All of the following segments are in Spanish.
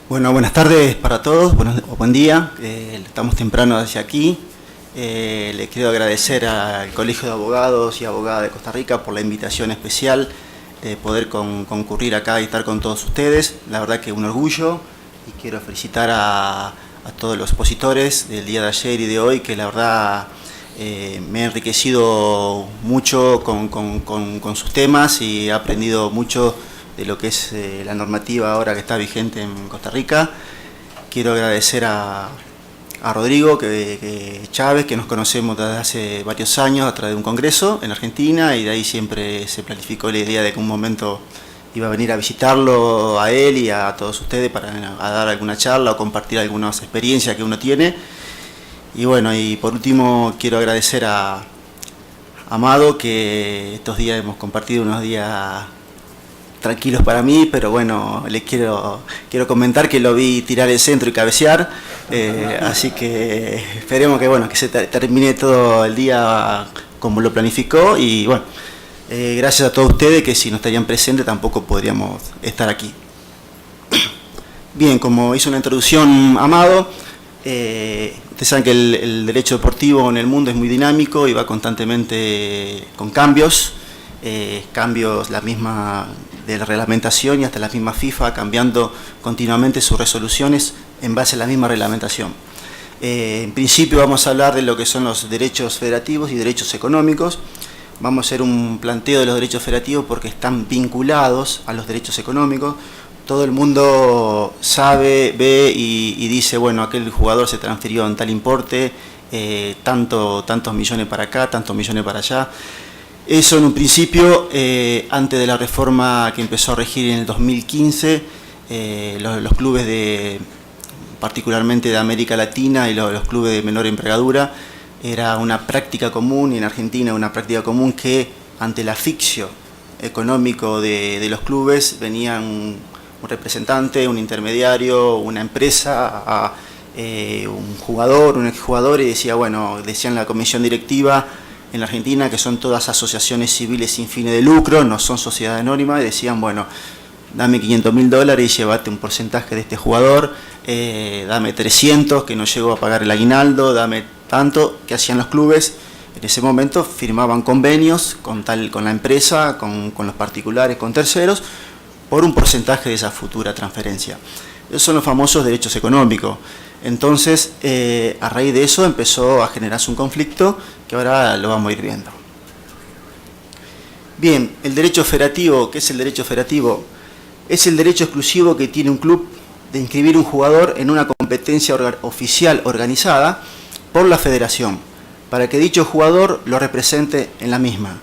Bueno, buenas tardes para todos, buen día. Estamos temprano hacia aquí. Le quiero agradecer al Colegio de Abogados y Abogadas de Costa Rica por la invitación especial de poder concurrir acá y estar con todos ustedes. La verdad que un orgullo, y quiero felicitar a todos los expositores del día de ayer y de hoy, que la verdad me he enriquecido mucho con sus temas y he aprendido mucho de lo que es la normativa ahora que está vigente en Costa Rica. Quiero agradecer a Rodrigo Chávez, que nos conocemos desde hace varios años a través de un congreso en Argentina, y de ahí siempre se planificó la idea de que un momento iba a venir a visitarlo a él y a todos ustedes para dar alguna charla o compartir algunas experiencias que uno tiene. Y bueno, y por último quiero agradecer a Amado, que estos días hemos compartido unos días tranquilos para mí, pero bueno, les quiero comentar que lo vi tirar el centro y cabecear, así que esperemos que bueno, que se termine todo el día como lo planificó, y bueno, gracias a todos ustedes, que si no estarían presentes tampoco podríamos estar aquí. Bien, como hizo una introducción Amado, ustedes saben que el derecho deportivo en el mundo es muy dinámico y va constantemente con cambios, la misma de la reglamentación, y hasta la misma FIFA cambiando continuamente sus resoluciones en base a la misma reglamentación. En principio vamos a hablar de lo que son los derechos federativos y derechos económicos. Vamos a hacer un planteo de los derechos federativos porque están vinculados a los derechos económicos. Todo el mundo sabe, ve y dice, bueno, aquel jugador se transfirió en tal importe, tantos millones para acá, tantos millones para allá. Eso en un principio, antes de la reforma que empezó a regir en el 2015, los clubes particularmente de América Latina y los clubes de menor envergadura, era una práctica común, y en Argentina una práctica común, que ante el asfixio económico de los clubes venía un representante, un intermediario, una empresa, un jugador, un exjugador, y decía, bueno, decían la comisión directiva en la Argentina, que son todas asociaciones civiles sin fines de lucro, no son sociedades anónimas, y decían, bueno, dame $500.000 y llévate un porcentaje de este jugador, dame 300 que no llegó a pagar el aguinaldo, dame tanto. ¿Qué hacían los clubes? En ese momento firmaban convenios con la empresa, con los particulares, con terceros, por un porcentaje de esa futura transferencia. Esos son los famosos derechos económicos. Entonces, a raíz de eso empezó a generarse un conflicto que ahora lo vamos a ir viendo. Bien, el derecho federativo. ¿Qué es el derecho federativo? Es el derecho exclusivo que tiene un club de inscribir un jugador en una competencia oficial organizada por la federación, para que dicho jugador lo represente en la misma.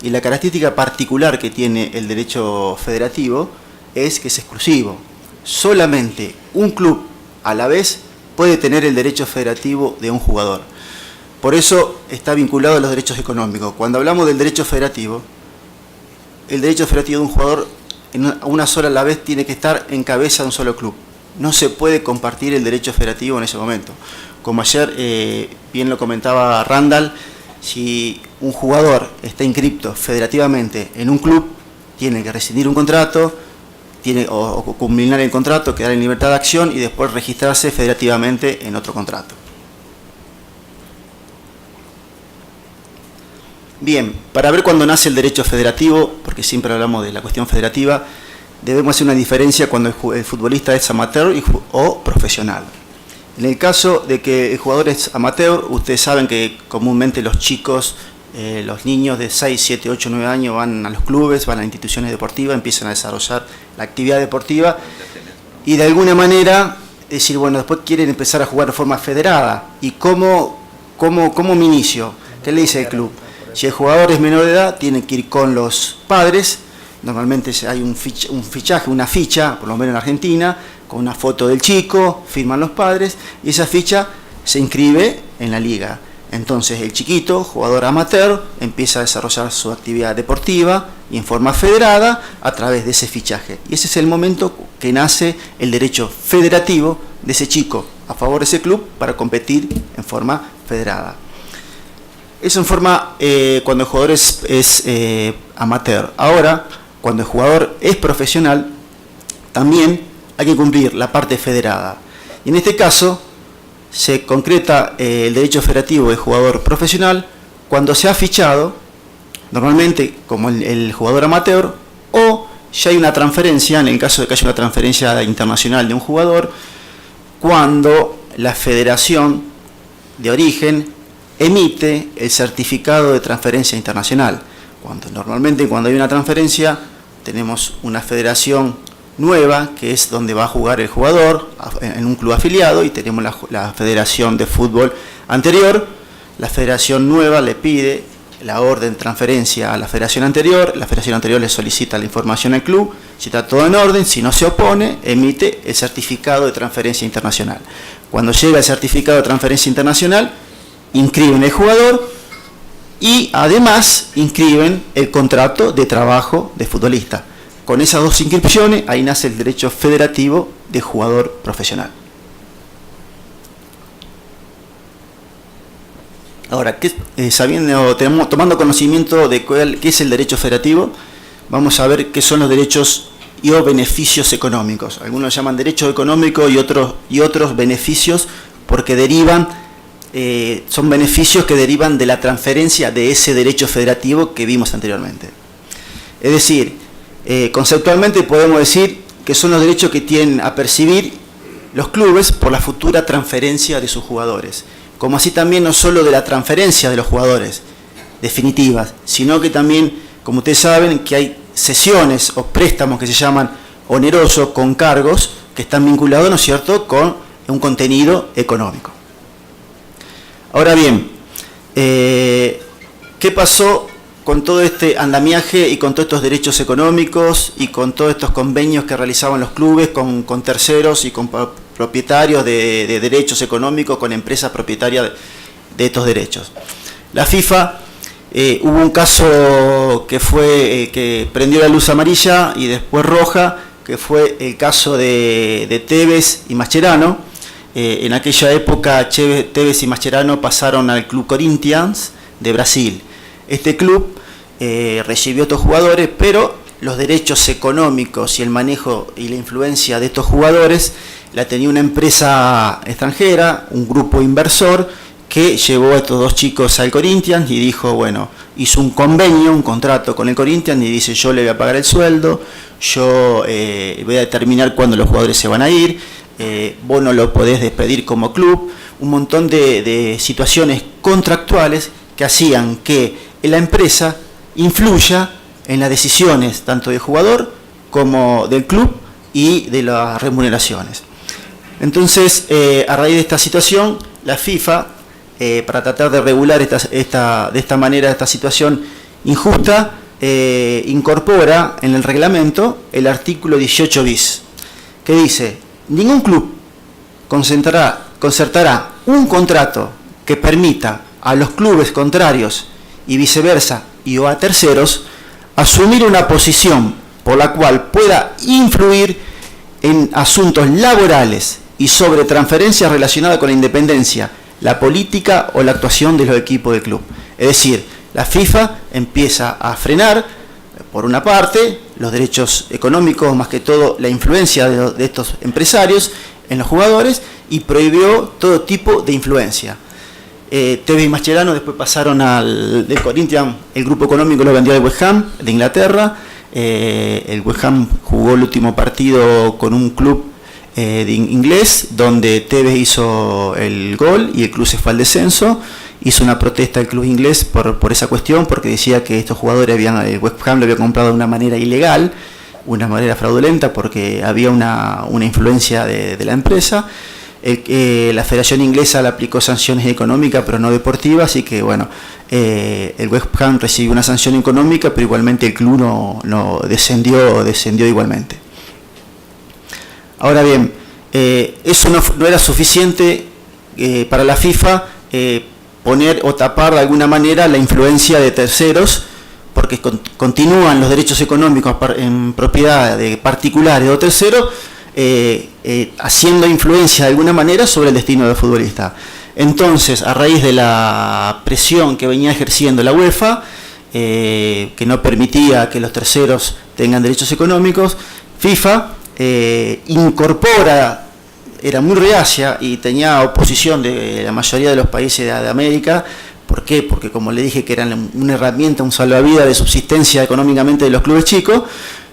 Y la característica particular que tiene el derecho federativo es que es exclusivo. Solamente un club a la vez puede tener el derecho federativo de un jugador. Por eso está vinculado a los derechos económicos. Cuando hablamos del derecho federativo, el derecho federativo de un jugador en una sola a la vez tiene que estar en cabeza de un solo club. No se puede compartir el derecho federativo en ese momento. Como ayer bien lo comentaba Randall, si un jugador está inscripto federativamente en un club, tiene que rescindir un contrato, o culminar el contrato, quedar en libertad de acción y después registrarse federativamente en otro contrato. Bien, para ver cuándo nace el derecho federativo, porque siempre hablamos de la cuestión federativa, debemos hacer una diferencia cuando el futbolista es amateur o profesional. En el caso de que el jugador es amateur, ustedes saben que comúnmente los chicos, los niños de 6, 7, 8, 9 años van a los clubes, van a instituciones deportivas, empiezan a desarrollar la actividad deportiva y de alguna manera decir, bueno, después quieren empezar a jugar de forma federada. ¿Y cómo me inicio? ¿Qué le dice el club? Si el jugador es menor de edad, tiene que ir con los padres. Normalmente hay un fichaje, una ficha, por lo menos en Argentina, con una foto del chico, firman los padres, y esa ficha se inscribe en la liga. Entonces el chiquito, jugador amateur, empieza a desarrollar su actividad deportiva y en forma federada a través de ese fichaje. Y ese es el momento que nace el derecho federativo de ese chico a favor de ese club para competir en forma federada. Eso en forma cuando el jugador es amateur. Ahora, cuando el jugador es profesional, también hay que cumplir la parte federada. Y en este caso se concreta el derecho federativo de jugador profesional cuando se ha fichado, normalmente como el jugador amateur, o ya hay una transferencia, en el caso de que haya una transferencia internacional de un jugador, cuando la federación de origen emite el certificado de transferencia internacional. Normalmente cuando hay una transferencia tenemos una federación nueva, que es donde va a jugar el jugador en un club afiliado, y tenemos la federación de fútbol anterior. La federación nueva le pide la orden de transferencia a la federación anterior le solicita la información al club, si está todo en orden, si no se opone, emite el certificado de transferencia internacional. Cuando llega el certificado de transferencia internacional, inscriben el jugador y además inscriben el contrato de trabajo de futbolista. Con esas dos inscripciones, ahí nace el derecho federativo de jugador profesional. Ahora, tomando conocimiento de qué es el derecho federativo, vamos a ver qué son los derechos y o beneficios económicos. Algunos llaman derecho económico y otros beneficios porque son beneficios que derivan de la transferencia de ese derecho federativo que vimos anteriormente. Es decir, conceptualmente podemos decir que son los derechos que tienen a percibir los clubes por la futura transferencia de sus jugadores. Como así también no solo de la transferencia de los jugadores definitivas, sino que también, como ustedes saben, que hay cesiones o préstamos que se llaman onerosos con cargos que están vinculados, ¿no es cierto?, con un contenido económico. Ahora bien, ¿qué pasó con todo este andamiaje y con todos estos derechos económicos y con todos estos convenios que realizaban los clubes con terceros y con propietarios de derechos económicos, con empresas propietarias de estos derechos? La FIFA, hubo un caso que prendió la luz amarilla y después roja, que fue el caso de Tevez y Mascherano. En aquella época Tevez y Mascherano pasaron al Club Corinthians de Brasil. Este club recibió a estos jugadores, pero los derechos económicos y el manejo y la influencia de estos jugadores la tenía una empresa extranjera, un grupo inversor, que llevó a estos dos chicos al Corinthians y dijo, bueno, hizo un convenio, un contrato con el Corinthians y dice, yo le voy a pagar el sueldo, yo voy a determinar cuándo los jugadores se van a ir, vos no lo podés despedir como club, un montón de situaciones contractuales que hacían que la empresa influya en las decisiones tanto del jugador como del club y de las remuneraciones. Entonces, a raíz de esta situación, la FIFA, para tratar de regular de esta manera esta situación injusta, incorpora en el reglamento el artículo 18 bis, que dice, ningún club concertará un contrato que permita a los clubes contrarios y viceversa y o a terceros asumir una posición por la cual pueda influir en asuntos laborales y sobre transferencias relacionadas con la independencia, la política o la actuación de los equipos del club. Es decir, la FIFA empieza a frenar, por una parte, los derechos económicos, más que todo la influencia de estos empresarios en los jugadores, y prohibió todo tipo de influencia. Tevez y Mascherano después pasaron del Corinthians, el grupo económico lo vendió al West Ham de Inglaterra. El West Ham jugó el último partido con un club inglés, donde Tevez hizo el gol y el club se fue al descenso. Hizo una protesta el club inglés por esa cuestión, porque decía que estos jugadores el West Ham lo había comprado de una manera ilegal, una manera fraudulenta, porque había una influencia de la empresa. La Federación Inglesa le aplicó sanciones económicas, pero no deportivas, así que bueno, el West Ham recibió una sanción económica, pero igualmente el club no descendió igualmente. Ahora bien, eso no era suficiente para la FIFA poner o tapar de alguna manera la influencia de terceros, porque continúan los derechos económicos en propiedad de particulares o terceros, haciendo influencia de alguna manera sobre el destino del futbolista. Entonces, a raíz de la presión que venía ejerciendo la UEFA, que no permitía que los terceros tengan derechos económicos, FIFA incorpora, era muy reacia y tenía oposición de la mayoría de los países de América. ¿Por qué? Porque, como le dije, que eran una herramienta, un salvavidas de subsistencia económicamente de los clubes chicos.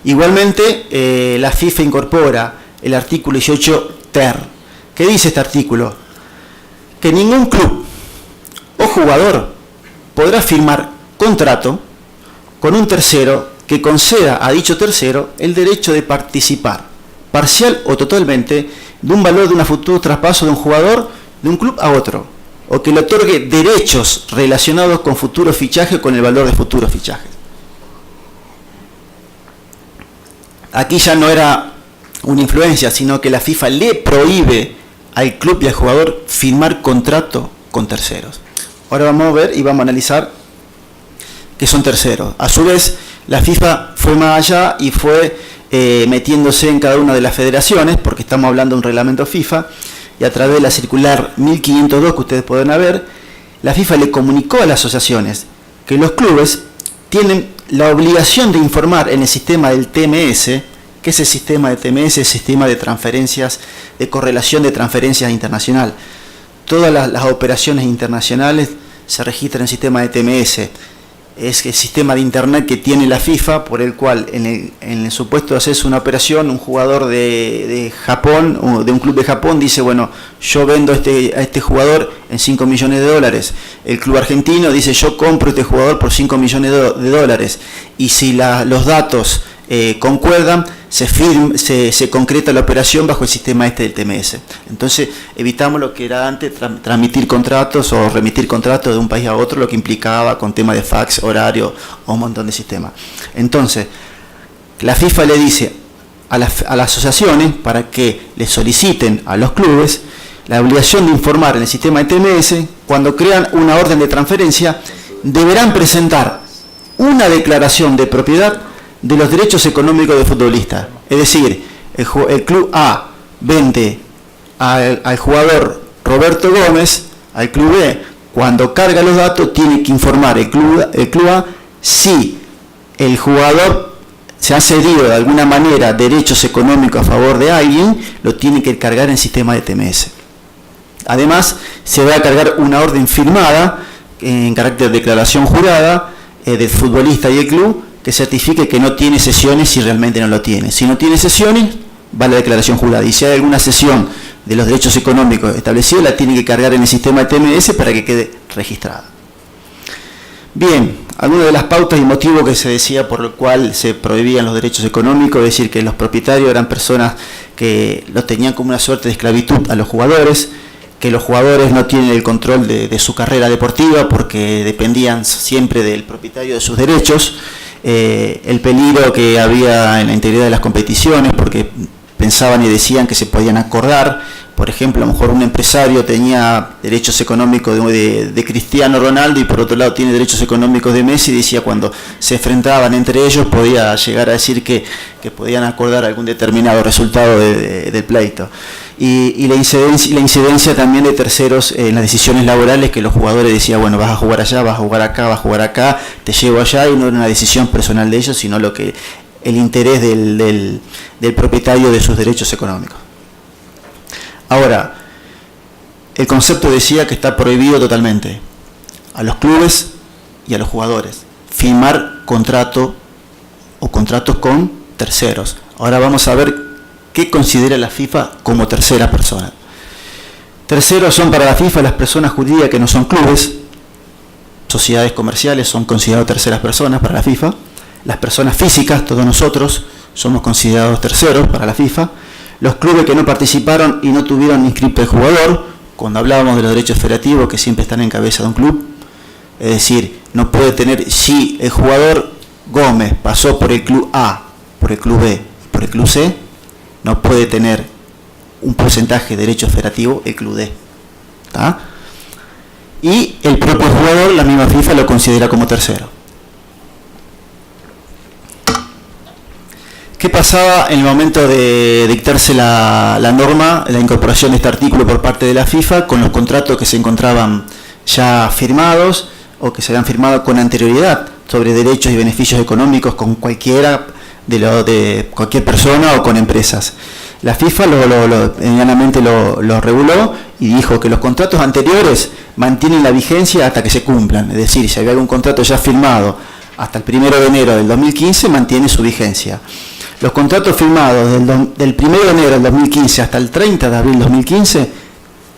Igualmente, la FIFA incorpora el artículo 18 ter. ¿Qué dice este artículo? Que ningún club o jugador podrá firmar contrato con un tercero que conceda a dicho tercero el derecho de participar, parcial o totalmente, de un valor de un futuro traspaso de un jugador de un club a otro, o que le otorgue derechos relacionados con futuros fichajes con el valor de futuros fichajes. Aquí ya no era una influencia, sino que la FIFA le prohíbe al club y al jugador firmar contrato con terceros. Ahora vamos a ver y vamos a analizar qué son terceros. A su vez, la FIFA fue más allá y fue metiéndose en cada una de las federaciones, porque estamos hablando de un reglamento FIFA, y a través de la circular 1502 que ustedes pueden ver, la FIFA le comunicó a las asociaciones que los clubes tienen la obligación de informar en el sistema del TMS. ¿Qué es el sistema de TMS? El sistema de transferencias, de correlación de transferencias internacional. Todas las operaciones internacionales se registran en el sistema de TMS. Es el sistema de internet que tiene la FIFA, por el cual en el supuesto de hacerse una operación, un jugador de Japón, o de un club de Japón, dice, bueno, yo vendo a este jugador en 5 millones de dólares. El club argentino dice, yo compro este jugador por 5 millones de dólares. Y si los datos concuerdan, se concreta la operación bajo el sistema del TMS. Entonces evitamos lo que era antes transmitir contratos o remitir contratos de un país a otro, lo que implicaba con tema de fax, horario o un montón de sistemas. Entonces la FIFA le dice a las asociaciones, para que le soliciten a los clubes la obligación de informar en el sistema de TMS. Cuando crean una orden de transferencia, deberán presentar una declaración de propiedad de los derechos económicos del futbolista. Es decir, el club A vende al jugador Roberto Gómez al club B. Cuando carga los datos, tiene que informar el club A si el jugador se ha cedido de alguna manera derechos económicos a favor de alguien, lo tiene que cargar en el sistema de TMS. Además, se va a cargar una orden firmada en carácter de declaración jurada del futbolista y el club, que certifique que no tiene sesiones si realmente no lo tiene. Si no tiene sesiones, va la declaración jurada. Y si hay alguna sesión de los derechos económicos establecida, la tiene que cargar en el sistema de TMS para que quede registrada. Bien, algunas de las pautas y motivos que se decía por lo cual se prohibían los derechos económicos, es decir, que los propietarios eran personas que lo tenían como una suerte de esclavitud a los jugadores, que los jugadores no tienen el control de su carrera deportiva porque dependían siempre del propietario de sus derechos. El peligro que había en la integridad de las competiciones, porque pensaban y decían que se podían acordar. Por ejemplo, a lo mejor un empresario tenía derechos económicos de Cristiano Ronaldo y por otro lado tiene derechos económicos de Messi, y decía cuando se enfrentaban entre ellos podía llegar a decir que podían acordar algún determinado resultado del pleito. Y la incidencia también de terceros en las decisiones laborales, que los jugadores decían, bueno, vas a jugar allá, vas a jugar acá, vas a jugar acá, te llevo allá, y no era una decisión personal de ellos, sino el interés del propietario de sus derechos económicos. Ahora, el concepto decía que está prohibido totalmente a los clubes y a los jugadores firmar contrato o contratos con terceros. Ahora vamos a ver qué considera la FIFA como tercera persona. Terceros son para la FIFA las personas jurídicas que no son clubes. Sociedades comerciales son consideradas terceras personas para la FIFA. Las personas físicas, todos nosotros, somos considerados terceros para la FIFA. Los clubes que no participaron y no tuvieron inscrito el jugador, cuando hablábamos de los derechos federativos que siempre están en cabeza de un club, es decir, no puede tener, si el jugador Gómez pasó por el club A, por el club B, por el club C, no puede tener un porcentaje de derechos federativos el club D. ¿Tá? Y el propio jugador, la misma FIFA lo considera como tercero. ¿Qué pasaba en el momento de dictarse la norma, la incorporación de este artículo por parte de la FIFA, con los contratos que se encontraban ya firmados o que se habían firmado con anterioridad sobre derechos y beneficios económicos con cualquiera de cualquier persona o con empresas. La FIFA medianamente lo reguló y dijo que los contratos anteriores mantienen la vigencia hasta que se cumplan. Es decir, si había algún contrato ya firmado hasta el 1 de enero del 2015, mantiene su vigencia. Los contratos firmados del 1 de enero del 2015 hasta el 30 de abril del 2015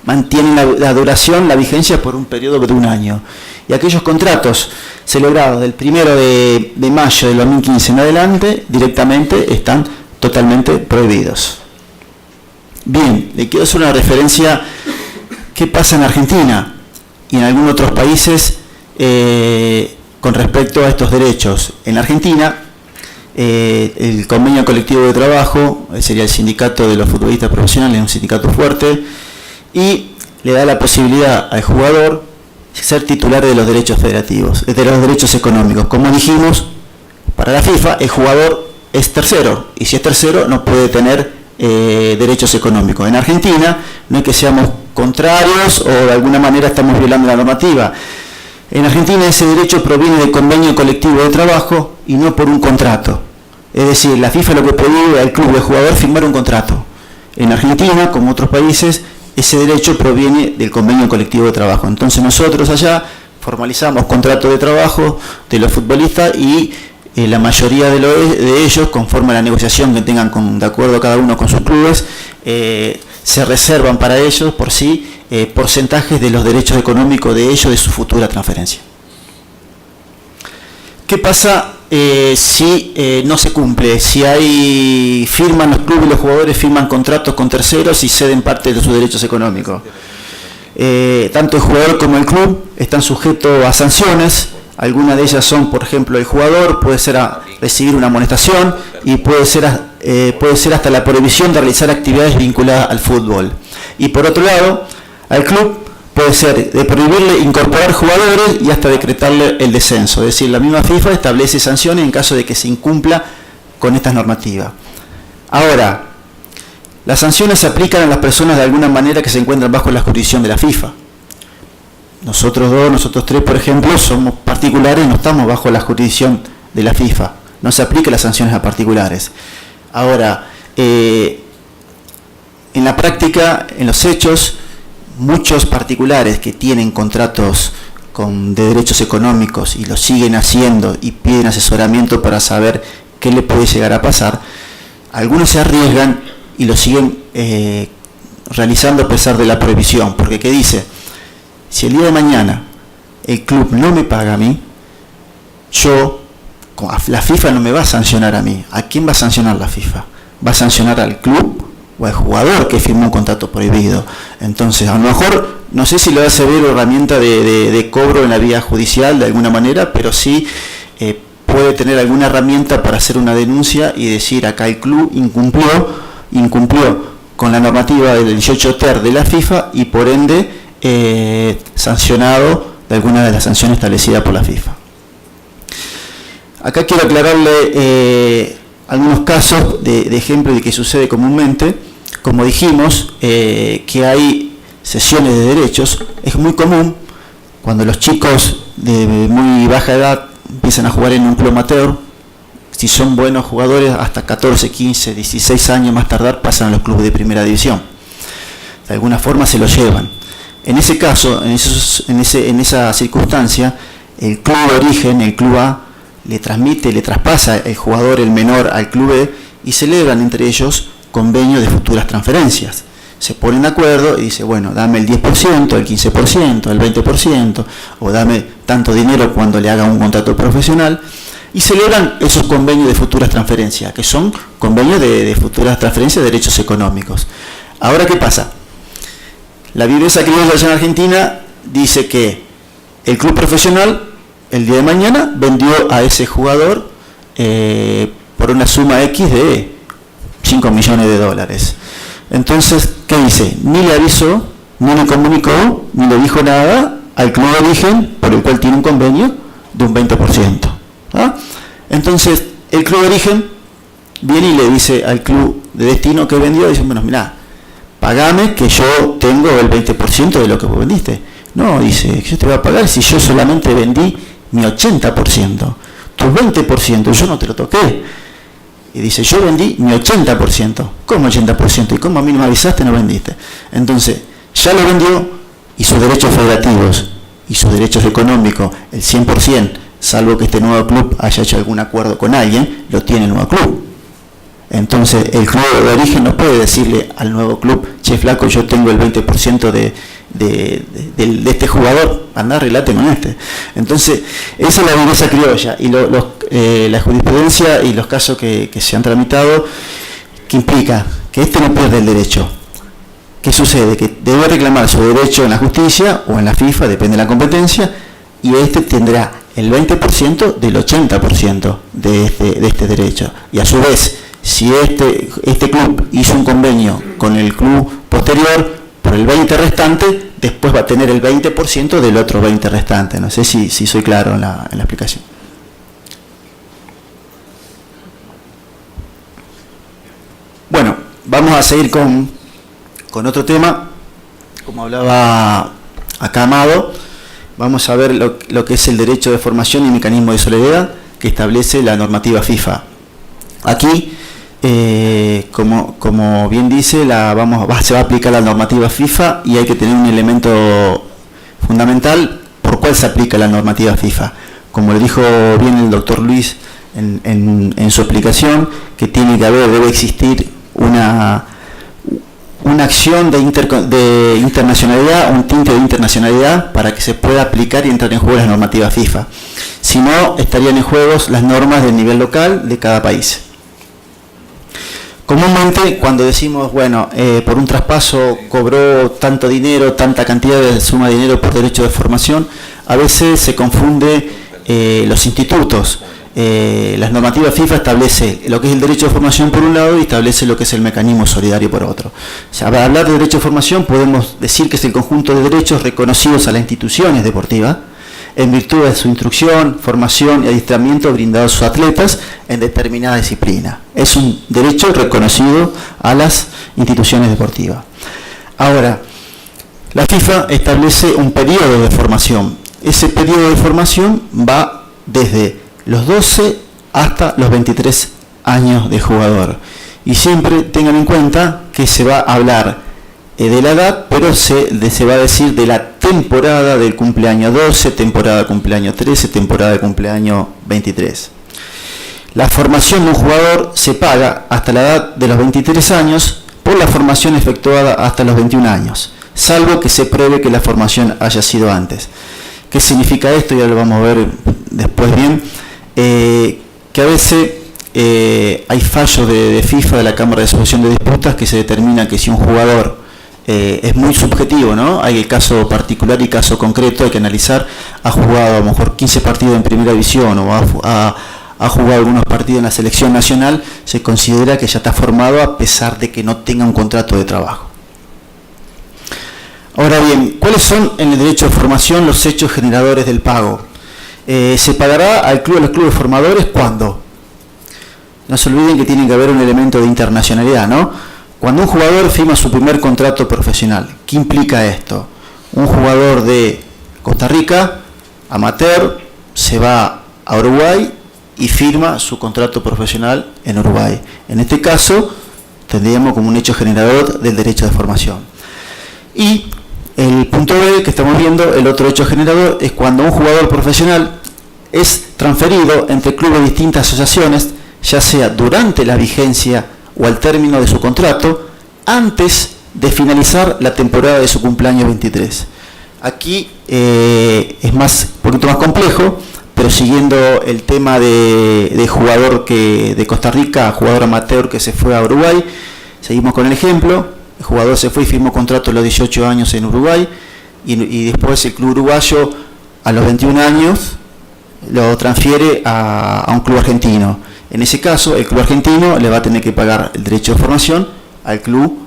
mantienen la duración, la vigencia por un periodo de un año. Y aquellos contratos celebrados del 1 de mayo del 2015 en adelante, directamente están totalmente prohibidos. Bien, le quiero hacer una referencia qué pasa en Argentina y en algunos otros países con respecto a estos derechos. En Argentina, el convenio colectivo de trabajo, sería el sindicato de los futbolistas profesionales, un sindicato fuerte, y le da la posibilidad al jugador ser titular de los derechos federativos, de los derechos económicos. Como dijimos, para la FIFA el jugador es tercero, y si es tercero no puede tener derechos económicos. En Argentina no es que seamos contrarios o de alguna manera estamos violando la normativa. En Argentina ese derecho proviene del convenio colectivo de trabajo y no por un contrato. Es decir, la FIFA lo que prohíbe al club, al jugador, firmar un contrato. En Argentina, como otros países, ese derecho proviene del convenio colectivo de trabajo. Entonces nosotros allá formalizamos contratos de trabajo de los futbolistas y la mayoría de ellos, conforme a la negociación que tengan de acuerdo cada uno con sus clubes, se reservan para ellos por sí porcentajes de los derechos económicos de ellos de su futura transferencia. ¿Qué pasa si no se cumple? Si firman los clubes y los jugadores firman contratos con terceros y ceden parte de sus derechos económicos. Tanto el jugador como el club están sujetos a sanciones. Algunas de ellas son, por ejemplo, el jugador puede ser recibir una amonestación y puede ser hasta la prohibición de realizar actividades vinculadas al fútbol. Y por otro lado, al club puede ser de prohibirle incorporar jugadores y hasta decretarle el descenso. Es decir, la misma FIFA establece sanciones en caso de que se incumpla con estas normativas. Ahora, las sanciones se aplican a las personas de alguna manera que se encuentran bajo la jurisdicción de la FIFA. Nosotros dos, nosotros tres, por ejemplo, somos particulares, no estamos bajo la jurisdicción de la FIFA. No se aplican las sanciones a particulares. Ahora, en la práctica, en los hechos, muchos particulares que tienen contratos de derechos económicos y lo siguen haciendo y piden asesoramiento para saber qué le puede llegar a pasar, algunos se arriesgan y lo siguen realizando a pesar de la prohibición. Porque ¿qué dice? Si el día de mañana el club no me paga a mí, la FIFA no me va a sancionar a mí. ¿A quién va a sancionar la FIFA? ¿Va a sancionar al club o al jugador que firmó un contrato prohibido? Entonces, a lo mejor, no sé si le va a servir herramienta de cobro en la vía judicial de alguna manera, pero sí puede tener alguna herramienta para hacer una denuncia y decir acá el club incumplió con la normativa del 18 ter de la FIFA y por ende sancionado de alguna de las sanciones establecidas por la FIFA. Acá quiero aclararle algunos casos de ejemplo de que sucede comúnmente. Como dijimos, que hay cesiones de derechos. Es muy común cuando los chicos de muy baja edad empiezan a jugar en un club amateur. Si son buenos jugadores, hasta 14, 15, 16 años más tardar pasan a los clubes de primera división. De alguna forma se los llevan. En ese caso, en esa circunstancia, el club de origen, el club A, le traspasa el jugador, el menor, al club B y celebran entre ellos convenios de futuras transferencias. Se ponen de acuerdo y dice, bueno, dame el 10%, el 15%, el 20%, o dame tanto dinero cuando le haga un contrato profesional, y celebran esos convenios de futuras transferencias, que son convenios de futuras transferencias de derechos económicos. Ahora, ¿qué pasa? La viveza criolla allá en Argentina dice que el club profesional el día de mañana vendió a ese jugador por una suma X de 5 millones de dólares. Entonces, ¿qué dice? Ni le avisó, ni le comunicó, ni le dijo nada al club de origen, por el cual tiene un convenio de un 20%. ¿Ah? Entonces, el club de origen viene y le dice al club de destino que vendió, dice, bueno, mirá, pagame que yo tengo el 20% de lo que vos vendiste. No, dice, yo te voy a pagar si yo solamente vendí mi 80%. Tu 20% yo no te lo toqué. y dice, yo vendí mi 80%. ¿Cómo 80%? ¿Y cómo a mí no me avisaste, no vendiste? Entonces, ya lo vendió y sus derechos federativos y sus derechos económicos, el 100%, salvo que este nuevo club haya hecho algún acuerdo con alguien, lo tiene el nuevo club. Entonces, el club de origen no puede decirle al nuevo club, che, flaco, yo tengo el 20% de este jugador, andá, arreglate con este. Entonces, esa es la viveza criolla, y la jurisprudencia y los casos que se han tramitado, que implica que este no pierde el derecho. ¿Qué sucede? Que debe reclamar su derecho en la justicia o en la FIFA, depende de la competencia, y este tendrá el 20% del 80% de este derecho. Y a su vez, si este club hizo un convenio con el club posterior, por el 20% restante, después va a tener el 20% del otro 20% restante. No sé si soy claro en la explicación. Bueno, vamos a seguir con otro tema. Como hablaba acá Amado, vamos a ver lo que es el derecho de formación y mecanismo de solidaridad que establece la normativa FIFA. Aquí, como bien dice, se va a aplicar la normativa FIFA, y hay que tener un elemento fundamental por cuál se aplica la normativa FIFA. Como le dijo bien el doctor Luis en su explicación, que debe existir una acción de internacionalidad, un tinte de internacionalidad para que se pueda aplicar y entrar en juego las normativas FIFA. Si no, estarían en juego las normas del nivel local de cada país. Comúnmente, cuando decimos, bueno, por un traspaso cobró tanto dinero, tanta cantidad de suma de dinero por derecho de formación, a veces se confunde los institutos. Las normativas FIFA establece lo que es el derecho de formación por un lado y establece lo que es el mecanismo solidario por otro. O sea, para hablar de derecho de formación podemos decir que es el conjunto de derechos reconocidos a las instituciones deportivas en virtud de su instrucción, formación y adiestramiento brindado a sus atletas en determinada disciplina. Es un derecho reconocido a las instituciones deportivas. Ahora, la FIFA establece un periodo de formación. Ese periodo de formación va desde los 12 hasta los 23 años de jugador. Y siempre tengan en cuenta que se va a hablar de la edad, pero se va a decir de la temporada del cumpleaños 12, temporada de cumpleaños 13, temporada de cumpleaños 23. La formación de un jugador se paga hasta la edad de los 23 años por la formación efectuada hasta los 21 años, salvo que se pruebe que la formación haya sido antes. ¿Qué significa esto? Ya lo vamos a ver después bien. Que a veces hay fallos de FIFA, de la Cámara de Solución de Disputas, que se determina que si un jugador es muy subjetivo, ¿no? Hay el caso particular y caso concreto, hay que analizar, ha jugado a lo mejor 15 partidos en primera división o ha jugado algunos partidos en la selección nacional, se considera que ya está formado a pesar de que no tenga un contrato de trabajo. Ahora bien, ¿cuáles son en el derecho de formación los hechos generadores del pago? Se pagará a los clubes formadores ¿cuándo? No se olviden que tiene que haber un elemento de internacionalidad, ¿no? Cuando un jugador firma su primer contrato profesional. ¿Qué implica esto? Un jugador de Costa Rica, amateur, se va a Uruguay y firma su contrato profesional en Uruguay. En este caso, tendríamos como un hecho generador del derecho de formación. Y el punto B que estamos viendo, el otro hecho generador, es cuando un jugador profesional es transferido entre clubes de distintas asociaciones, ya sea durante la vigencia o al término de su contrato, antes de finalizar la temporada de su cumpleaños 23. Aquí es un poquito más complejo, pero siguiendo el tema de jugador de Costa Rica, jugador amateur que se fue a Uruguay, seguimos con el ejemplo. El jugador se fue y firmó contrato a los 18 años en Uruguay y después el club uruguayo a los 21 años lo transfiere a un club argentino. En ese caso, el club argentino le va a tener que pagar el derecho de formación al club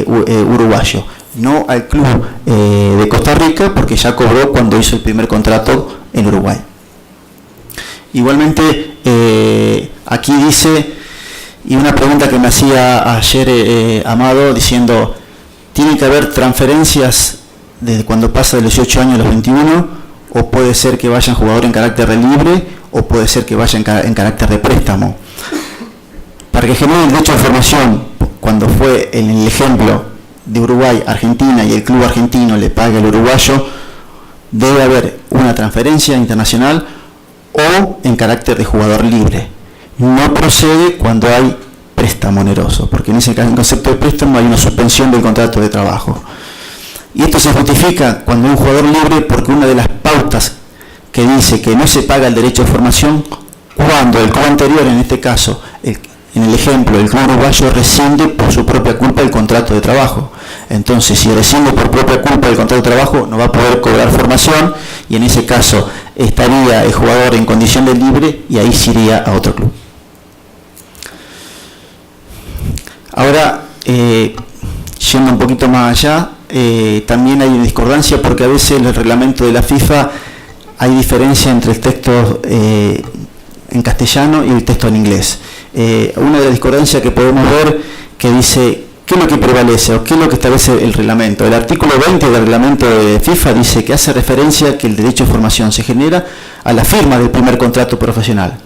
uruguayo, no al club de Costa Rica, porque ya cobró cuando hizo el primer contrato en Uruguay. Igualmente, aquí dice, y una pregunta que me hacía ayer Amado, diciendo, ¿tiene que haber transferencias desde cuando pasa de los 18 años a los 21? ¿O puede ser que vayan jugadores en carácter de libre? ¿O puede ser que vayan en carácter de préstamo? para que genere el derecho de formación, cuando fue en el ejemplo de Uruguay, Argentina, y el club argentino le paga al uruguayo, debe haber una transferencia internacional o en carácter de jugador libre. No procede cuando hay préstamo oneroso, porque en ese concepto de préstamo hay una suspensión del contrato de trabajo. Y esto se justifica cuando hay un jugador libre, porque una de las pautas que dice que no se paga el derecho de formación cuando el club anterior, en este caso, en el ejemplo, el club uruguayo rescinde por su propia culpa el contrato de trabajo. Entonces, si rescinde por propia culpa el contrato de trabajo, no va a poder cobrar formación, y en ese caso estaría el jugador en condición de libre y ahí se iría a otro club. Ahora, yendo un poquito más allá, también hay una discordancia, porque a veces en el reglamento de la FIFA hay diferencia entre el texto en castellano y el texto en inglés. Una de las discordancias que podemos ver, que dice qué es lo que prevalece o qué es lo que establece el reglamento. El artículo 20 del reglamento de FIFA dice que hace referencia a que el derecho de formación se genera a la firma del primer contrato profesional.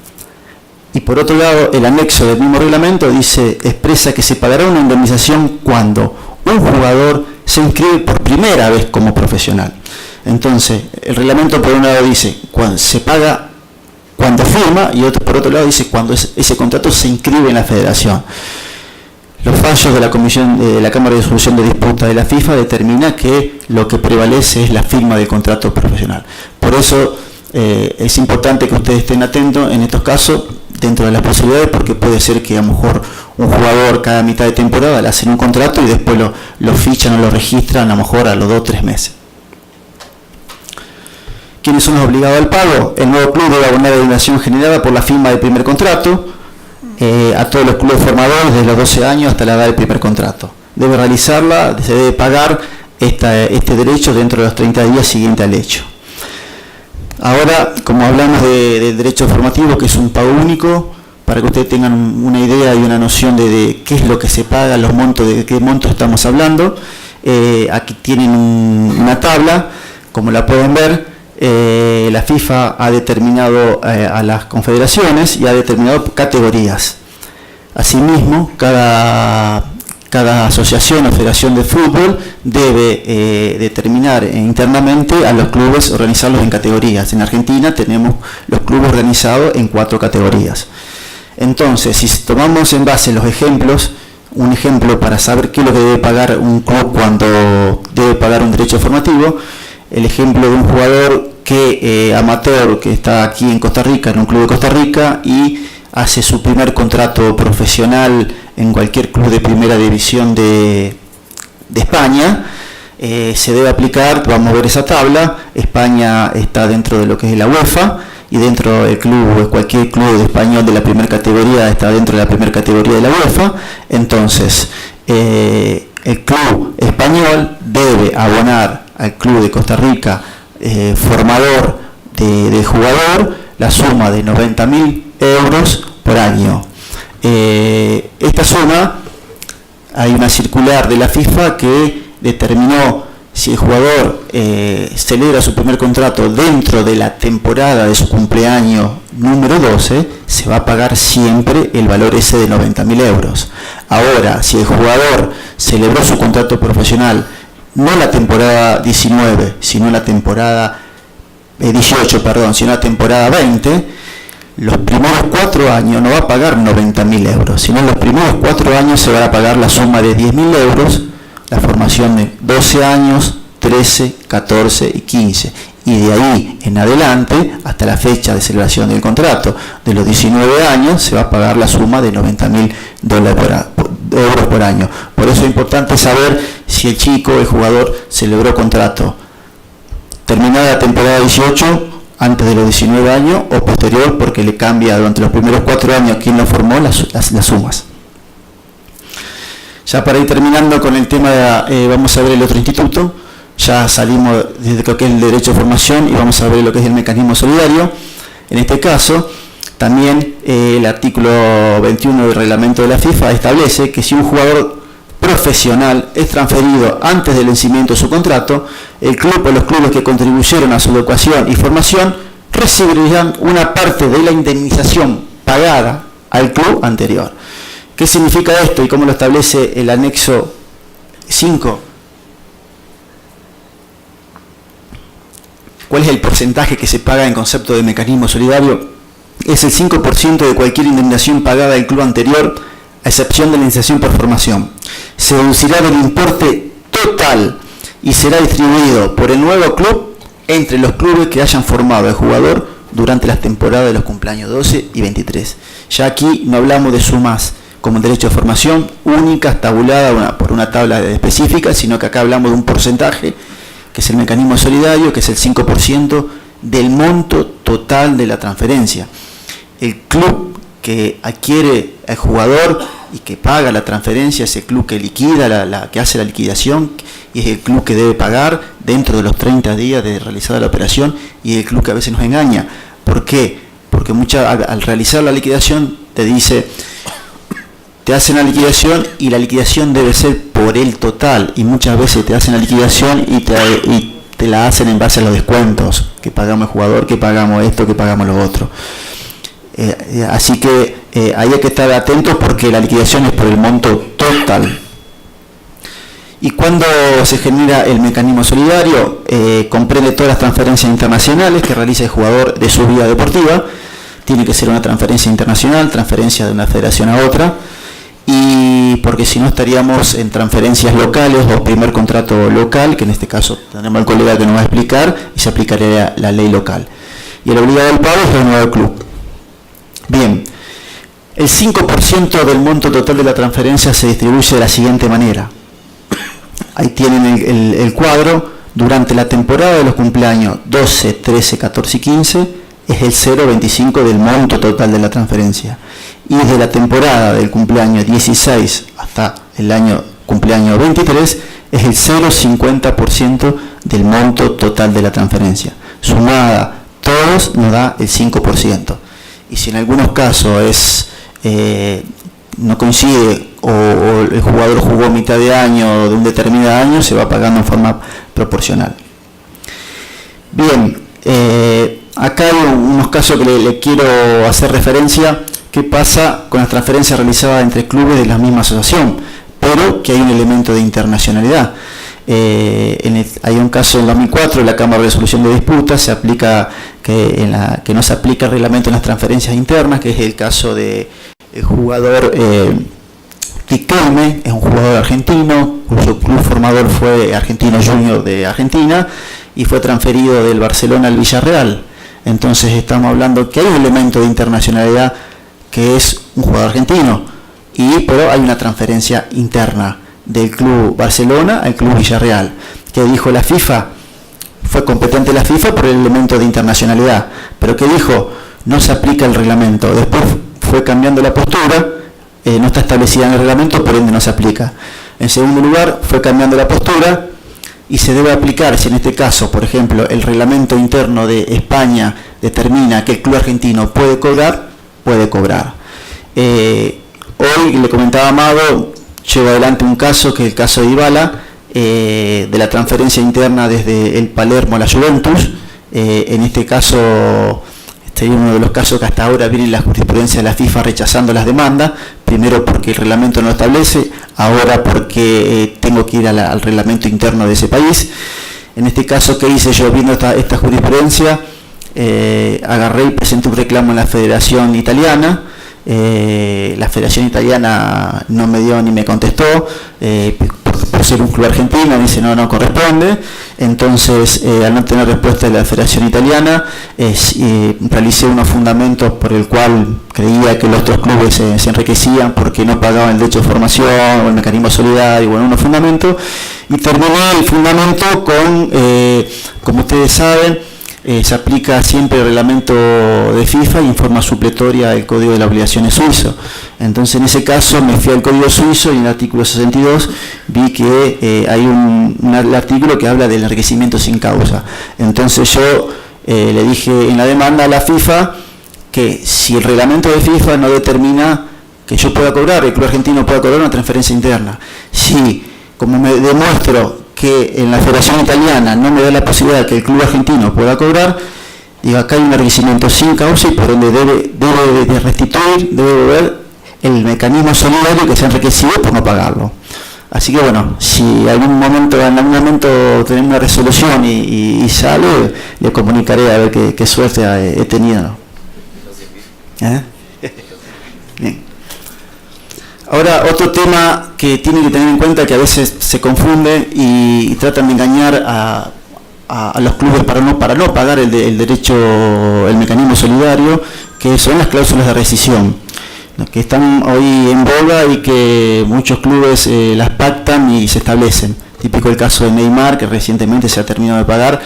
Y por otro lado, el anexo del mismo reglamento expresa que se pagará una indemnización cuando un jugador se inscribe por primera vez como profesional. Entonces, el reglamento por un lado dice cuando se paga cuando firma, y por otro lado dice cuando ese contrato se inscribe en la federación. Los fallos de la Comisión de la Cámara de Solución de Disputas de la FIFA determina que lo que prevalece es la firma del contrato profesional. Por eso es importante que ustedes estén atentos en estos casos, dentro de las posibilidades, porque puede ser que a lo mejor un jugador cada mitad de temporada le hacen un contrato y después lo fichan o lo registran a lo mejor a los 2 o 3 meses. ¿Quiénes son los obligados al pago? El nuevo club debe abonar la indemnización generada por la firma del primer contrato a todos los clubes formadores desde los 12 años hasta la edad del primer contrato. Debe realizarla, se debe pagar este derecho dentro de los 30 días siguientes al hecho. Ahora, como hablamos del derecho formativo, que es un pago único, para que ustedes tengan una idea y una noción de qué es lo que se paga, los montos, de qué montos estamos hablando, aquí tienen una tabla, como la pueden ver. La FIFA ha determinado a las confederaciones y ha determinado categorías. Asimismo, cada asociación o federación de fútbol debe determinar internamente a los clubes, organizarlos en categorías. En Argentina tenemos los clubes organizados en 4 categorías. Entonces, si tomamos en base los ejemplos, un ejemplo para saber qué es lo que debe pagar un club cuando debe pagar un derecho formativo, el ejemplo de un jugador amateur que está aquí en Costa Rica, en un club de Costa Rica, y hace su primer contrato profesional en cualquier club de primera división de España, se debe aplicar, vamos a ver esa tabla. España está dentro de lo que es la UEFA, y dentro del club, cualquier club español de la primera categoría está dentro de la primera categoría de la UEFA. Entonces, el club español debe abonar al club de Costa Rica formador de jugador la suma de 90.000 euros por año. Esta suma, hay una circular de la FIFA que determinó si el jugador celebra su primer contrato dentro de la temporada de su cumpleaños número 12, se va a pagar siempre el valor ese de 90.000 euros. Ahora, si el jugador celebró su contrato profesional no la temporada 19, sino la temporada 18, sino la temporada 20, los primeros 4 años no va a pagar 90.000 euros, sino en los primeros 4 años se va a pagar la suma de 10.000 euros, la formación de 12 años, 13, 14 y 15. Y de ahí en adelante, hasta la fecha de celebración del contrato, de los 19 años, se va a pagar la suma de 90.000 euros por año. Por eso es importante saber si el chico, el jugador, celebró contrato terminada la temporada 18, antes de los 19 años, o posterior, porque le cambia durante los primeros 4 años quien lo formó las sumas. Ya para ir terminando con el tema, vamos a ver el otro instituto. Ya salimos desde lo que es el derecho de formación y vamos a ver lo que es el mecanismo solidario. En este caso, también el artículo 21 del reglamento de la FIFA establece que si un jugador profesional es transferido antes del vencimiento de su contrato, el club o los clubes que contribuyeron a su educación y formación recibirían una parte de la indemnización pagada al club anterior. ¿Qué significa esto y cómo lo establece el anexo 5? ¿Cuál es el porcentaje que se paga en concepto de mecanismo solidario? Es el 5% de cualquier indemnización pagada al club anterior, a excepción de la indemnización por formación. Se deducirá del importe total y será distribuido por el nuevo club entre los clubes que hayan formado al jugador durante las temporadas de los cumpleaños 12 y 23. Ya aquí no hablamos de sumas como el derecho de formación, únicas, tabulada por una tabla específica, sino que acá hablamos de un porcentaje, que es el mecanismo solidario, que es el 5% del monto total de la transferencia. El club que adquiere al jugador y que paga la transferencia es el club que liquida, que hace la liquidación, y es el club que debe pagar dentro de los 30 días de realizada la operación, y es el club que a veces nos engaña. ¿Por qué? Porque al realizar la liquidación te dice, te hacen la liquidación y la liquidación debe ser por el total, y muchas veces te hacen la liquidación y te la hacen en base a los descuentos, que pagamos el jugador, que pagamos esto, que pagamos lo otro. Así que ahí hay que estar atentos porque la liquidación es por el monto total. ¿Y cuándo se genera el mecanismo solidario? Comprende todas las transferencias internacionales que realiza el jugador de su vida deportiva. Tiene que ser una transferencia internacional, transferencia de una federación a otra, y porque si no estaríamos en transferencias locales o primer contrato local, que en este caso tenemos al colega que nos va a explicar, y se aplicaría la ley local. Y el obligado del pago es el nuevo club. Bien, el 5% del monto total de la transferencia se distribuye de la siguiente manera. Ahí tienen el cuadro. Durante la temporada de los cumpleaños 12, 13, 14 y 15 es el 0,25 del monto total de la transferencia. Y desde la temporada del cumpleaños 16 hasta el cumpleaños 23 es el 0,50% del monto total de la transferencia. Sumada todos nos da el 5%. Y si en algunos casos no coincide o el jugador jugó mitad de año o de un determinado año, se va pagando en forma proporcional. Bien, acá hay unos casos que le quiero hacer referencia. ¿Qué pasa con las transferencias realizadas entre clubes de la misma asociación? Pero que hay un elemento de internacionalidad. Hay un caso en 2004, en la Cámara de Resolución de Disputas, se aplica que no se aplica el reglamento en las transferencias internas, que es el caso del jugador Riquelme, es un jugador argentino, cuyo club formador fue Argentino Junior de Argentina, y fue transferido del Barcelona al Villarreal. Entonces estamos hablando que hay un elemento de internacionalidad, que es un jugador argentino, pero hay una transferencia interna del club Barcelona al club Villarreal. ¿Qué dijo la FIFA? Fue competente la FIFA por el elemento de internacionalidad, pero ¿qué dijo? No se aplica el reglamento. Después fue cambiando la postura, no está establecida en el reglamento, por ende no se aplica. En segundo lugar, fue cambiando la postura y se debe aplicar, si en este caso, por ejemplo, el reglamento interno de España determina que el club argentino puede cobrar, puede cobrar. Hoy, le comentaba a Amado, llevo adelante un caso, que es el caso de Dybala, de la transferencia interna desde el Palermo a la Juventus. En este caso, este es uno de los casos que hasta ahora viene la jurisprudencia de la FIFA rechazando las demandas, primero porque el reglamento no lo establece, ahora porque tengo que ir al reglamento interno de ese país. En este caso, ¿qué hice yo? Viendo esta jurisprudencia, agarré y presenté un reclamo en la Federación Italiana. La Federación Italiana no me dio ni me contestó, por ser un club argentino, me dice no corresponde. Entonces, al no tener respuesta de la Federación Italiana, realicé unos fundamentos por el cual creía que los otros clubes se enriquecían porque no pagaban el derecho de formación o el mecanismo solidario, unos fundamentos, y terminé el fundamento con, como ustedes saben, se aplica siempre el reglamento de FIFA y en forma supletoria el Código de las Obligaciones suizo. Entonces, en ese caso me fui al Código suizo y en el artículo 62 vi que hay un artículo que habla del enriquecimiento sin causa. Entonces yo le dije en la demanda a la FIFA que si el reglamento de FIFA no determina que yo pueda cobrar, el club argentino pueda cobrar una transferencia interna, si como me demuestro que en la Federación Italiana no me da la posibilidad de que el club argentino pueda cobrar, digo, acá hay un enriquecimiento sin causa y por ende debe de restituir, debe devolver el mecanismo solidario que se ha enriquecido por no pagarlo. Así que bueno, si en algún momento tenemos una resolución y sale, le comunicaré a ver qué suerte he tenido, ¿no? Bien. Ahora, otro tema que tienen que tener en cuenta, que a veces se confunde y tratan de engañar a los clubes para no pagar el derecho, el mecanismo solidario, que son las cláusulas de rescisión, que están hoy en boga y que muchos clubes las pactan y se establecen. Típico el caso de Neymar, que recientemente se ha terminado de pagar.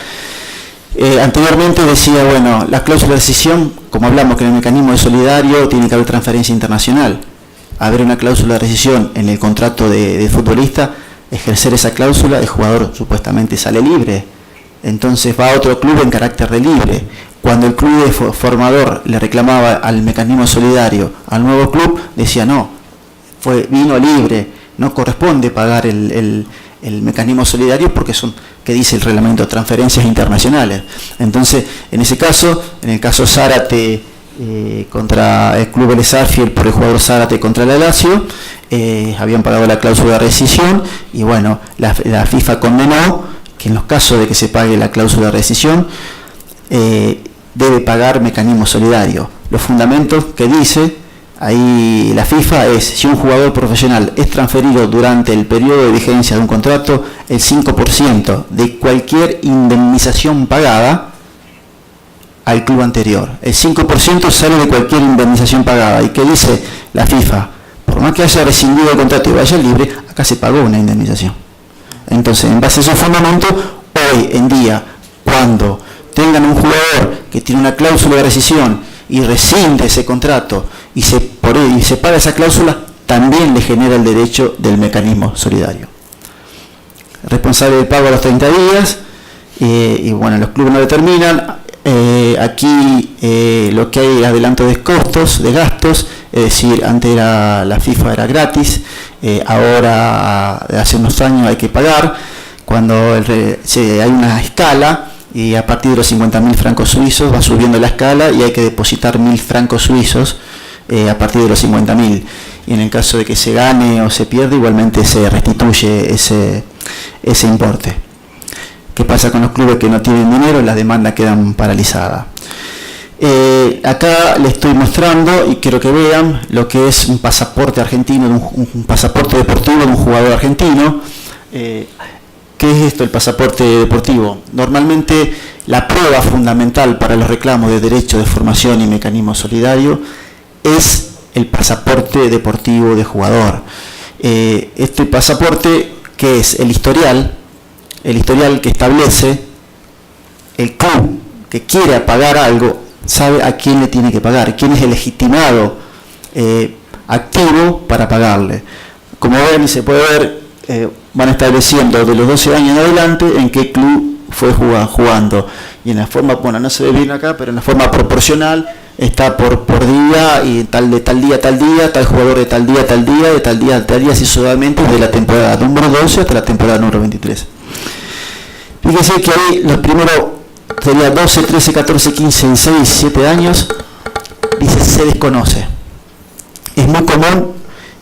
Anteriormente decía, bueno, las cláusulas de rescisión, como hablamos que en el mecanismo de solidario tiene que haber transferencia internacional. Haber una cláusula de rescisión en el contrato de futbolista, ejercer esa cláusula, el jugador supuestamente sale libre. Entonces va a otro club en carácter de libre. Cuando el club de formador le reclamaba al mecanismo solidario al nuevo club, decía no, vino libre, no corresponde pagar el mecanismo solidario porque son, que dice el reglamento, de transferencias internacionales. Entonces, en ese caso, en el caso Zárate contra el club Vélez Sarsfield por el jugador Zárate contra la Lazio, habían pagado la cláusula de rescisión y bueno, la FIFA condenó que en los casos de que se pague la cláusula de rescisión, debe pagar mecanismo solidario. Los fundamentos que dice ahí la FIFA es: si un jugador profesional es transferido durante el periodo de vigencia de un contrato, el 5% de cualquier indemnización pagada al club anterior. El 5% sale de cualquier indemnización pagada. ¿Y qué dice la FIFA? Por más que haya rescindido el contrato y vaya libre, acá se pagó una indemnización. Entonces, en base a esos fundamentos, hoy en día, cuando tengan un jugador que tiene una cláusula de rescisión y rescinde ese contrato y se paga esa cláusula, también le genera el derecho del mecanismo solidario. Responsable del pago a los 30 días, y bueno, los clubes no determinan. Aquí lo que hay adelanto de costos, de gastos, es decir, antes la FIFA era gratis, ahora hace unos años hay que pagar, cuando hay una escala, y a partir de los 50.000 francos suizos va subiendo la escala y hay que depositar 1.000 francos suizos a partir de los 50.000. Y en el caso de que se gane o se pierda, igualmente se restituye ese importe. ¿Qué pasa con los clubes que no tienen dinero? Las demandas quedan paralizadas. Acá les estoy mostrando y quiero que vean lo que es un pasaporte argentino, un pasaporte deportivo de un jugador argentino. ¿Qué es esto, el pasaporte deportivo? Normalmente la prueba fundamental para los reclamos de derecho de formación y mecanismo solidario es el pasaporte deportivo de jugador. Este pasaporte, que es el historial que establece el club que quiere pagar algo, sabe a quién le tiene que pagar, quién es el legitimado activo para pagarle. Como ven, se puede ver, van estableciendo de los 12 años en adelante en qué club fue jugando. Y en la forma, bueno, no se ve bien acá, pero en la forma proporcional está por día, y de tal día a tal día, tal jugador de tal día a tal día, de tal día a tal día, así sucesivamente, desde la temporada número 12 hasta la temporada número 23. Fíjense que ahí los primeros sería 12, 13, 14, 15, 16, 17 años, dice se desconoce. Es muy común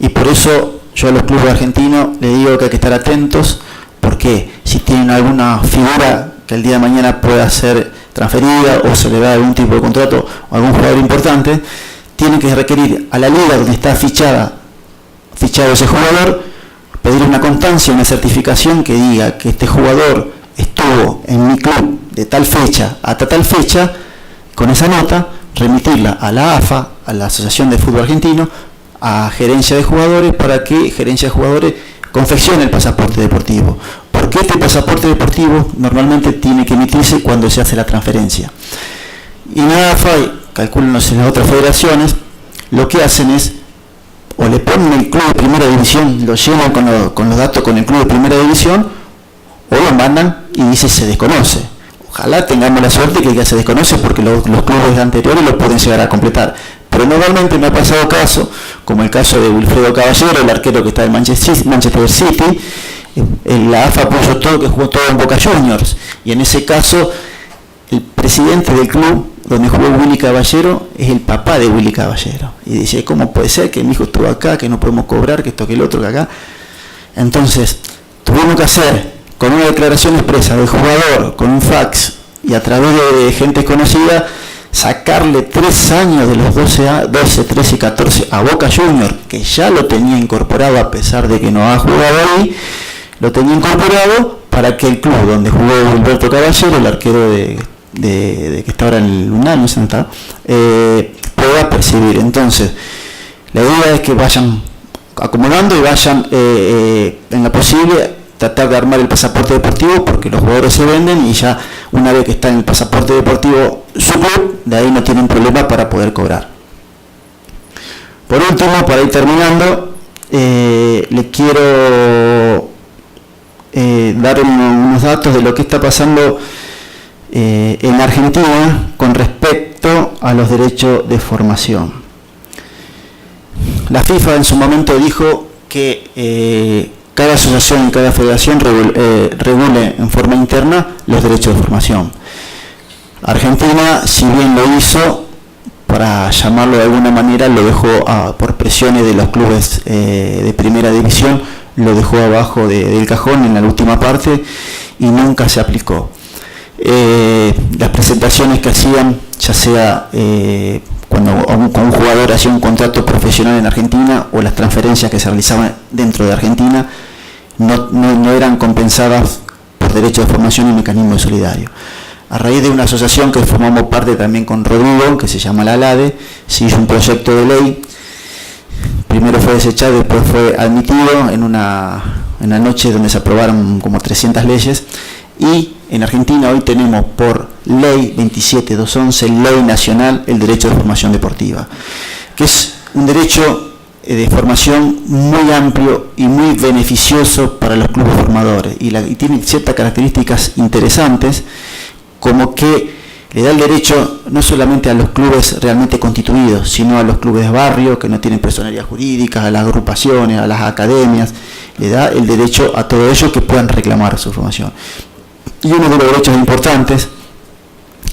y por eso yo a los clubes argentinos les digo que hay que estar atentos, porque si tienen alguna figura que el día de mañana pueda ser transferida o se le da algún tipo de contrato o algún jugador importante, tienen que requerir a la liga donde está fichado ese jugador, pedir una constancia, una certificación que diga que este jugador estuvo en mi club de tal fecha hasta tal fecha, con esa nota remitirla a la AFA, a la Asociación de Fútbol Argentino, a gerencia de jugadores, para que gerencia de jugadores confeccione el pasaporte deportivo. Porque este pasaporte deportivo normalmente tiene que emitirse cuando se hace la transferencia. Y en la AFA, calculan en las otras federaciones, lo que hacen es, o le ponen el club de primera división, lo llenan con los datos con el club de primera división, o lo mandan y dice se desconoce. Ojalá tengamos la suerte que ya se desconoce, porque los clubes anteriores lo pueden llegar a completar. Pero normalmente me ha pasado caso, como el caso de Wilfredo Caballero, el arquero que está en Manchester City, la AFA puso todo, que jugó todo en Boca Juniors, y en ese caso el presidente del club donde jugó Willy Caballero es el papá de Willy Caballero. Y dice, ¿cómo puede ser que mi hijo estuvo acá, que no podemos cobrar, que esto, que el otro, que acá? Entonces, tuvimos que hacer, con una declaración expresa del jugador, con un fax, y a través de gente conocida, sacarle 3 años de los 12, 13 y 14 a Boca Juniors, que ya lo tenía incorporado a pesar de que no ha jugado ahí, lo tenía incorporado para que el club donde jugó Gilberto Caballero, el arquero de que está ahora en el Lunar, no sé dónde está, pueda percibir. Entonces, la idea es que vayan acomodando y vayan en la posible tratar de armar el pasaporte deportivo, porque los jugadores se venden y ya una vez que está en el pasaporte deportivo su club, de ahí no tienen problema para poder cobrar. Por último, para ir terminando, le quiero dar unos datos de lo que está pasando en Argentina con respecto a los derechos de formación. La FIFA en su momento dijo que cada asociación y cada federación regule en forma interna los derechos de formación. Argentina, si bien lo hizo, para llamarlo de alguna manera, lo dejó por presiones de los clubes de primera división, lo dejó abajo del cajón en la última parte y nunca se aplicó. Las presentaciones que hacían, ya sea cuando un jugador hacía un contrato profesional en Argentina, o las transferencias que se realizaban dentro de Argentina, no eran compensadas por derechos de formación y mecanismo solidario. A raíz de una asociación que formamos parte también con Rodrigo, que se llama la ALADE, se hizo un proyecto de ley. Primero fue desechado, después fue admitido en una noche donde se aprobaron como 300 leyes. Y en Argentina hoy tenemos por ley 27211, ley nacional, el derecho de formación deportiva, que es un derecho de formación muy amplio y muy beneficioso para los clubes formadores, y tiene ciertas características interesantes, como que le da el derecho no solamente a los clubes realmente constituidos, sino a los clubes de barrio que no tienen personería jurídica, a las agrupaciones, a las academias, le da el derecho a todo ello que puedan reclamar su formación. Y uno de los derechos importantes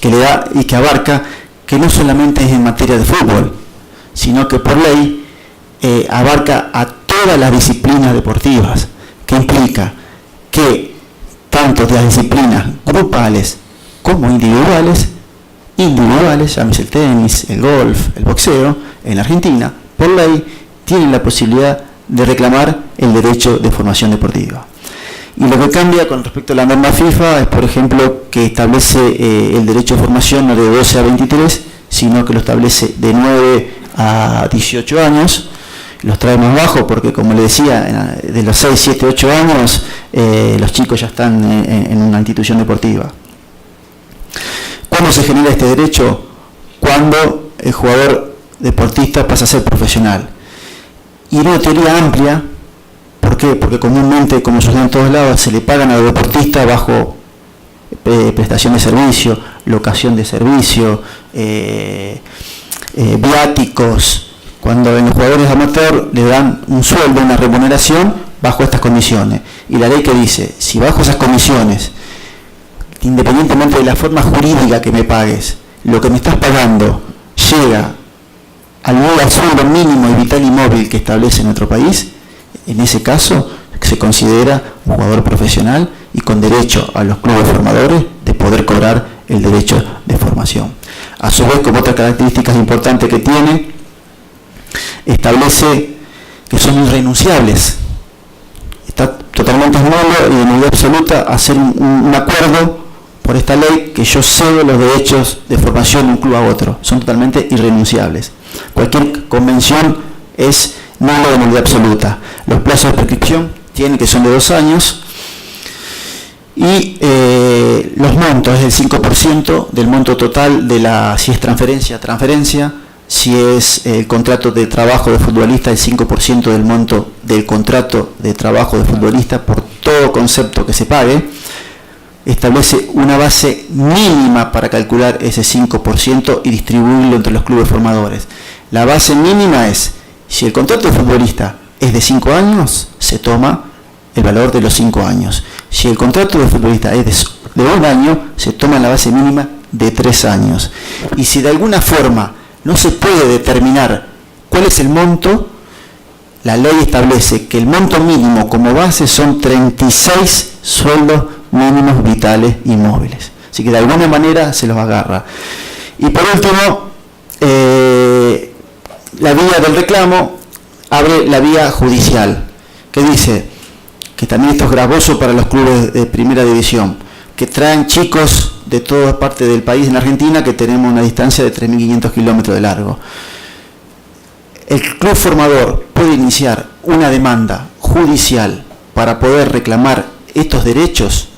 que le da y que abarca, que no solamente es en materia de fútbol, sino que por ley abarca a todas las disciplinas deportivas, que implica que tanto de las disciplinas grupales como individuales, llámese el tenis, el golf, el boxeo, en Argentina, por ley, tienen la posibilidad de reclamar el derecho de formación deportiva. Y lo que cambia con respecto a la norma FIFA es, por ejemplo, que establece el derecho de formación no de 12 a 23, sino que lo establece de 9 a 18 años, los trae más bajo porque, como le decía, de los 6, 7, 8 años, los chicos ya están en una institución deportiva. ¿Cómo se genera este derecho? Cuando el jugador deportista pasa a ser profesional. Y en una teoría amplia. ¿Por qué? Porque comúnmente, como sucede en todos lados, se le pagan a los deportistas bajo prestación de servicio, locación de servicio, viáticos, cuando en los jugadores amateur le dan un sueldo, una remuneración bajo estas condiciones. Y la ley que dice, si bajo esas condiciones, independientemente de la forma jurídica que me pagues, lo que me estás pagando llega al sueldo mínimo y vital y móvil que establece nuestro país, en ese caso se considera un jugador profesional y con derecho a los clubes formadores de poder cobrar el derecho de formación. A su vez, como otras características importantes que tiene, establece que son irrenunciables. Está totalmente nulo y de manera absoluta hacer un acuerdo por esta ley que yo cedo los derechos de formación de un club a otro. Son totalmente irrenunciables. Cualquier convención es nulo de manera absoluta. Los plazos de prescripción tienen que son de 2 años y los montos es el 5% del monto total de si es transferencia, si es el contrato de trabajo de futbolista, el 5% del monto del contrato de trabajo de futbolista por todo concepto que se pague. Establece una base mínima para calcular ese 5% y distribuirlo entre los clubes formadores. La base mínima es, si el contrato de futbolista es de 5 años, se toma el valor de los 5 años. Si el contrato de futbolista es de 1 año, se toma la base mínima de 3 años. Y si de alguna forma no se puede determinar cuál es el monto, la ley establece que el monto mínimo como base son 36 sueldos mínimos vitales y móviles. Así que de alguna manera se los agarra. Y por último, la vía del reclamo abre la vía judicial, que dice que también esto es gravoso para los clubes de primera división, que traen chicos de todas partes del país en Argentina, que tenemos una distancia de 3.500 kilómetros de largo. El club formador puede iniciar una demanda judicial para poder reclamar estos derechos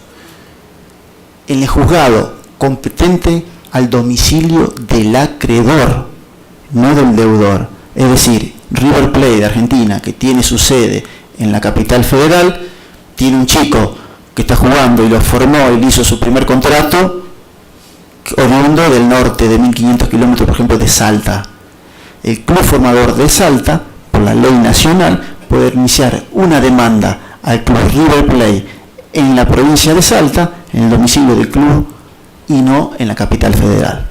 en el juzgado competente al domicilio del acreedor, no del deudor. Es decir, River Plate de Argentina, que tiene su sede en la capital federal, tiene un chico que está jugando y lo formó y le hizo su primer contrato, oriundo del norte, de 1.500 kilómetros, por ejemplo, de Salta. El club formador de Salta, por la ley nacional, puede iniciar una demanda al club River Plate en la provincia de Salta, en el domicilio del club, y no en la capital federal.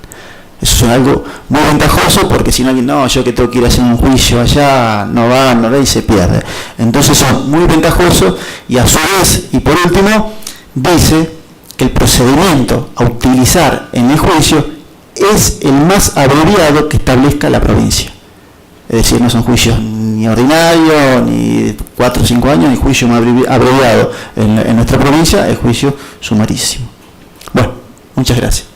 Eso es algo muy ventajoso, porque si no alguien, no, yo que tengo que ir a hacer un juicio allá, no va y se pierde. Entonces son muy ventajosos, y a su vez, y por último, dice que el procedimiento a utilizar en el juicio es el más abreviado que establezca la provincia. Es decir, no son juicios ni ordinarios, ni 4 o 5 años, ni juicio más abreviado en nuestra provincia, es juicio sumarísimo. Bueno, muchas gracias.